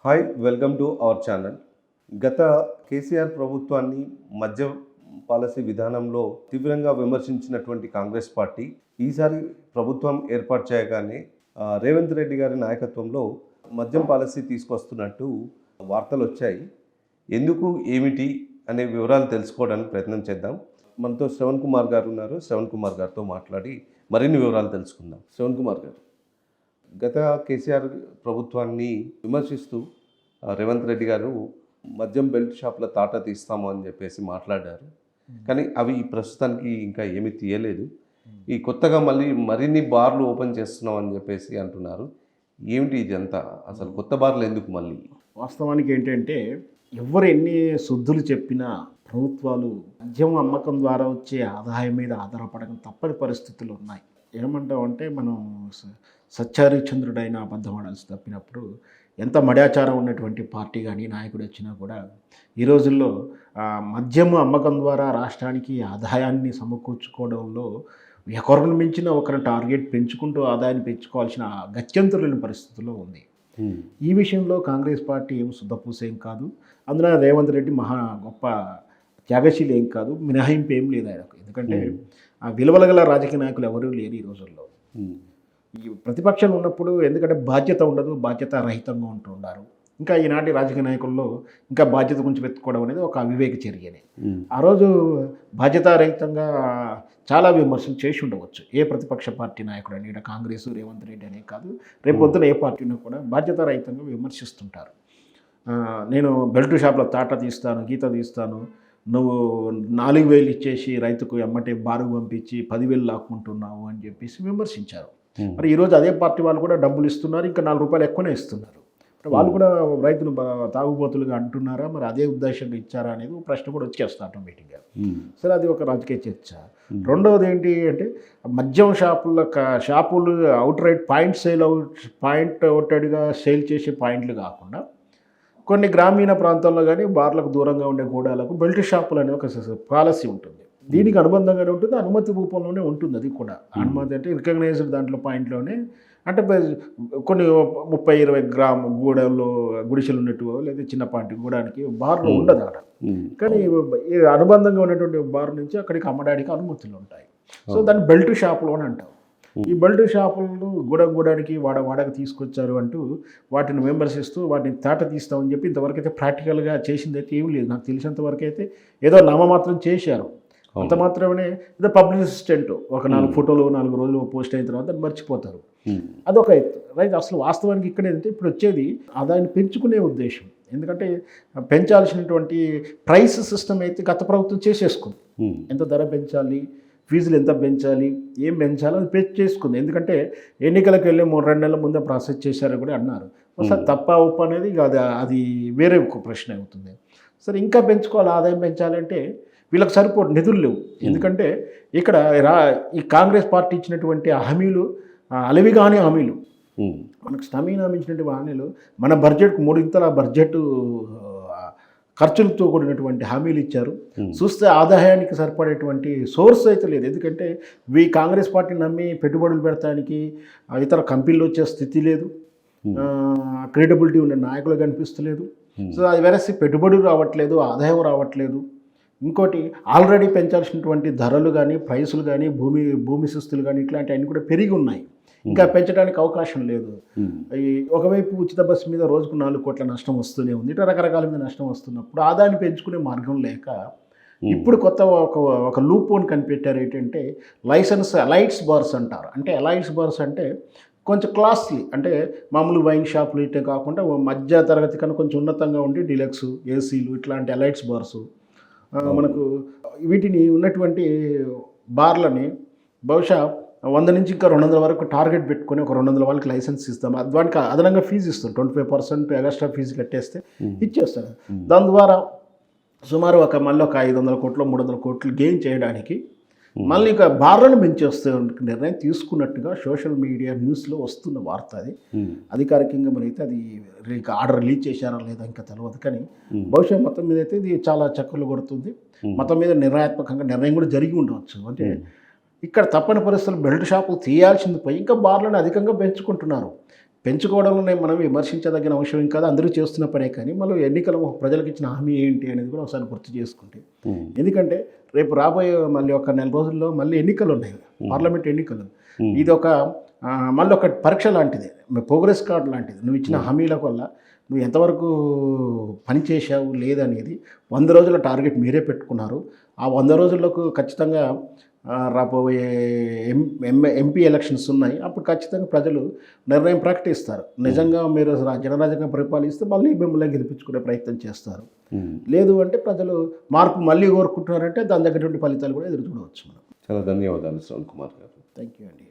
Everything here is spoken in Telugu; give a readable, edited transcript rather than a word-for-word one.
Hi welcome to our channel. గత కేసీఆర్ ప్రభుత్వాన్ని మద్య పాలసీ విధానంలో తీవ్రంగా విమర్శించినటువంటి కాంగ్రెస్ పార్టీ ఈసారి ప్రభుత్వం ఏర్పాటు చేయగానే రేవంత్ రెడ్డి గారి నాయకత్వంలో మద్యం పాలసీ తీసుకొస్తున్నట్టు వార్తలు వచ్చాయి. ఎందుకు ఏమిటి అనే వివరాలు తెలుసుకోవడానికి ప్రయత్నం చేద్దాం. మనతో శ్రవణ్ కుమార్ గారు ఉన్నారు. శ్రవణ్ కుమార్ గారితో మాట్లాడి మరిన్ని వివరాలు తెలుసుకుందాం. శ్రవణ్ కుమార్ గారు, గత కేసీఆర్ ప్రభుత్వాన్ని విమర్శిస్తూ రేవంత్ రెడ్డి గారు మద్యం బెల్ట్ షాప్ల తాట తీస్తాము అని చెప్పేసి మాట్లాడారు. కానీ అవి ప్రస్తుతానికి ఇంకా ఏమీ తీయలేదు. ఈ కొత్తగా మరిన్ని బార్లు ఓపెన్ చేస్తున్నాం అని చెప్పేసి అంటున్నారు. ఏమిటి ఇదంతా? అసలు కొత్త బార్లు ఎందుకు మళ్ళీ? వాస్తవానికి ఏంటంటే ఎవరు ఎన్ని శుద్ధులు చెప్పినా ప్రభుత్వాలు మద్యం అమ్మకం ద్వారా వచ్చే ఆదాయం మీద ఆధారపడడం తప్పని పరిస్థితులు ఉన్నాయి. ఏమంటామంటే మనం సత్యహరిశ్చంద్రుడైన అబద్ధం ఆడాల్సి తప్పినప్పుడు ఎంత మడాచారం ఉన్నటువంటి పార్టీ కానీ నాయకుడు వచ్చినా కూడా ఈ రోజుల్లో మద్యము అమ్మకం ద్వారా రాష్ట్రానికి ఆదాయాన్ని సమకూర్చుకోవడంలో ఒకరిని మించిన ఒకరిని టార్గెట్ పెంచుకుంటూ ఆదాయాన్ని పెంచుకోవాల్సిన గత్యంతరులేని పరిస్థితుల్లో ఉంది. ఈ విషయంలో కాంగ్రెస్ పార్టీ ఏం శుద్ధపూసేం కాదు. అందులో రేవంత్ రెడ్డి మహా గొప్ప త్యాగశీలి ఏం కాదు. మినహాయింపు ఏం లేదు ఆయనకు. ఎందుకంటే ఆ విలువల గల రాజకీయ నాయకులు ఎవరూ లేరు ఈ రోజుల్లో. ఈ ప్రతిపక్షం ఉన్నప్పుడు ఎందుకంటే బాధ్యత ఉండదు, బాధ్యత రహితంగా ఉంటున్నారు. ఇంకా ఈనాటి రాజకీయ నాయకుల్లో ఇంకా బాధ్యత గురించి వెతుక్కోవడం అనేది ఒక అవివేక చర్యనే. ఆ రోజు బాధ్యతారహితంగా చాలా విమర్శలు చేసి ఉండవచ్చు ఏ ప్రతిపక్ష పార్టీ నాయకుడు అని. ఇక్కడ కాంగ్రెస్ రేవంత్ రెడ్డి అనే కాదు, రేపు పొద్దున ఏ పార్టీని కూడా బాధ్యతారహితంగా విమర్శిస్తుంటారు. నేను బెల్ట్ షాప్లో తాట తీస్తాను, గీత తీస్తాను, నువ్వు 4,000 ఇచ్చేసి రైతుకు ఎమ్మటే బారుకు పంపించి 10,000 లాక్కుంటున్నావు అని చెప్పేసి విమర్శించారు. మరి ఈరోజు అదే పార్టీ వాళ్ళు కూడా డబ్బులు ఇస్తున్నారు, ఇంకా ₹4 ఎక్కువనే ఇస్తున్నారు. వాళ్ళు కూడా రైతులు తాగుబోతులుగా అంటున్నారా, మరి అదే ఉద్దేశంగా ఇచ్చారా అనేది ప్రశ్న కూడా వచ్చేస్తుంది ఆటోమేటిక్గా. సరే, అది ఒక రాజకీయ చర్చ. రెండవది ఏంటి అంటే మద్యం షాపులు అవుట్ రైట్ పాయింట్ అవుటెడ్గా సేల్ చేసే పాయింట్లు కాకుండా కొన్ని గ్రామీణ ప్రాంతాల్లో కానీ బార్లకు దూరంగా ఉండే గూడాలకు బెల్ట్ షాపులు అనే ఒక పాలసీ ఉంటుంది. దీనికి అనుబంధంగానే ఉంటుంది, అనుమతి రూపంలోనే ఉంటుంది. అది కూడా అనుమతి అంటే రికగ్నైజ్డ్ దాంట్లో పాయింట్లోనే, అంటే కొన్ని 30-20 గ్రాము గుడిసెలు ఉన్నట్టు లేదా చిన్నపాటి గూడానికి బార్లు ఉండదు అక్కడ. కానీ అనుబంధంగా ఉన్నటువంటి బార్ నుంచి అక్కడికి అమ్మడానికి అనుమతులు ఉంటాయి. సో దాన్ని బెల్ట్ షాపులు అని అంటాం. ఈ బెల్ట్ షాపులను గూడానికి వాడకు తీసుకొచ్చారు అంటూ వాటిని విమర్శిస్తూ వాటిని తాట తీస్తామని చెప్పి ఇంతవరకు అయితే ప్రాక్టికల్గా చేసింది అయితే ఏం లేదు. నాకు తెలిసినంత వరకు అయితే ఏదో నామమాత్రం చేశారు. అంత మాత్రమే ఏదో పబ్లిసిస్టెంట్ ఒక 4 ఫోటోలు 4 రోజులు పోస్ట్ అయిన తర్వాత మర్చిపోతారు. అదొక రైట్. అసలు వాస్తవానికి ఇక్కడ ఏంటంటే ఇప్పుడు వచ్చేది ఆదాయాన్ని పెంచుకునే ఉద్దేశం. ఎందుకంటే పెంచాల్సినటువంటి ప్రైస్ సిస్టమ్ అయితే గత ప్రభుత్వం చేసేసుకుంది. ఎంత ధర పెంచాలి, ఫీజులు ఎంత పెంచాలి, ఏం పెంచాలో అది చేసుకుంది. ఎందుకంటే ఎన్నికలకు వెళ్ళి 3-2 నెలల ముందే ప్రాసెస్ చేశారని కూడా అన్నారు. ఒకసారి తప్ప ఉప్పు అనేది అది వేరే ఒక ప్రశ్న అవుతుంది. సరే, ఇంకా పెంచుకోవాలి, ఆదాయం పెంచాలంటే వీళ్ళకి సరిపోదు, నిధులు లేవు. ఎందుకంటే ఇక్కడ ఈ కాంగ్రెస్ పార్టీ ఇచ్చినటువంటి హామీలు అలవిగానే హామీలు, మనకు స్టమీనా మించినటువంటి హామీలు. మన బడ్జెట్కు 3 బడ్జెట్ ఖర్చులతో కూడినటువంటి హామీలు ఇచ్చారు. చూస్తే ఆదాయానికి సరిపడేటువంటి సోర్స్ అయితే లేదు. ఎందుకంటే కాంగ్రెస్ పార్టీని నమ్మి పెట్టుబడులు పెడతానికి ఇతర కంపెనీలు వచ్చే స్థితి లేదు, క్రెడిబిలిటీ ఉన్న నాయకులు కనిపిస్తలేదు. సో అది వెరసి పెట్టుబడులు రావట్లేదు, ఆదాయం రావట్లేదు. ఇంకోటి ఆల్రెడీ పెంచాల్సినటువంటి ధరలు కానీ ప్రైసులు కానీ భూమి శిస్తులు కానీ ఇట్లాంటివన్నీ కూడా పెరిగి ఉన్నాయి. ఇంకా పెంచడానికి అవకాశం లేదు. ఒకవైపు ఉచిత బస్సు మీద రోజుకు 4 కోట్ల నష్టం వస్తూనే ఉంది. ఇట్లా రకరకాల మీద నష్టం వస్తున్నప్పుడు ఆదాయాన్ని పెంచుకునే మార్గం లేక ఇప్పుడు కొత్త ఒక లూప్ హోల్ కనిపెట్టారు. ఏంటంటే లైసెన్స్ అలైట్స్ బార్స్ అంటారు. అంటే అలైట్స్ బార్స్ అంటే కొంచెం క్లాస్లీ, అంటే మామూలు వైన్ షాపులు ఇట్టే కాకుండా మధ్య తరగతి కన్నా కొంచెం ఉన్నతంగా ఉండి డీలక్స్ ఏసీలు ఇట్లాంటి అలైట్స్ బార్సు మనకు వీటిని ఉన్నటువంటి బార్లని బహుశా 100 నుంచి ఇంకా 200 వరకు టార్గెట్ పెట్టుకొని ఒక 200 వాళ్ళకి లైసెన్స్ ఇస్తాం. దానికి అదనంగా ఫీజు ఇస్తాం. 25% ఎక్స్ట్రా ఫీజు కట్టేస్తే ఇచ్చేస్తారు. దాని ద్వారా సుమారు మళ్ళీ ఒక 500 కోట్లు 300 కోట్లు గెయిన్ చేయడానికి మళ్ళీ ఇక బార్లను పెంచేస్తే నిర్ణయం తీసుకున్నట్టుగా సోషల్ మీడియా న్యూస్లో వస్తున్న వార్త. అది అధికారికంగా మరి అయితే అది ఆర్డర్ రిలీజ్ చేశారా లేదా ఇంకా తెలియదు. కానీ బహుశా మొత్తం మీద అయితే ఇది చాలా చక్కర్లు కొడుతుంది. మొత్తం మీద నిర్ణయాత్మకంగా నిర్ణయం కూడా జరిగి ఉండవచ్చు. అంటే ఇక్కడ తప్పని పరిస్థితులు బెల్ట్ షాపులు తీయాల్సింది పోయి ఇంకా బార్లను అధికంగా పెంచుకుంటున్నారు. పెంచుకోవడంలోనే మనం విమర్శించదగిన అంశం ఏం కాదు, అందరూ చేస్తున్న పనే. కానీ మనం ఎన్నికలు ప్రజలకు ఇచ్చిన హామీ ఏంటి అనేది కూడా ఒకసారి గుర్తు చేసుకుంటే, ఎందుకంటే రేపు రాబోయే మళ్ళీ ఒక నెల రోజుల్లో మళ్ళీ ఎన్నికలు ఉన్నాయి, పార్లమెంట్ ఎన్నికలు. ఇది ఒక మళ్ళీ ఒక పరీక్ష లాంటిది, ప్రోగ్రెస్ కార్డు లాంటిది. నువ్వు ఇచ్చిన హామీల వల్ల నువ్వు ఎంతవరకు పని చేశావు లేదనేది 100 రోజుల టార్గెట్ మీరే పెట్టుకున్నారు. ఆ 100 రోజులకు ఖచ్చితంగా రాబోయే ఎంపీ ఎలక్షన్స్ ఉన్నాయి. అప్పుడు ఖచ్చితంగా ప్రజలు నిర్ణయం ప్రకటిస్తారు. నిజంగా మీరు జనరాజ్యంగా పరిపాలిస్తే మళ్ళీ మిమ్మల్ని గెలిపించుకునే ప్రయత్నం చేస్తారు. లేదు అంటే ప్రజలు మార్పు మళ్ళీ కోరుకుంటున్నారంటే దాని దగ్గర ఫలితాలు కూడా ఎదురు చూడవచ్చు మనం. చాలా ధన్యవాదాలు శ్రవణ్ కుమార్ గారు. థ్యాంక్ యూ అండి.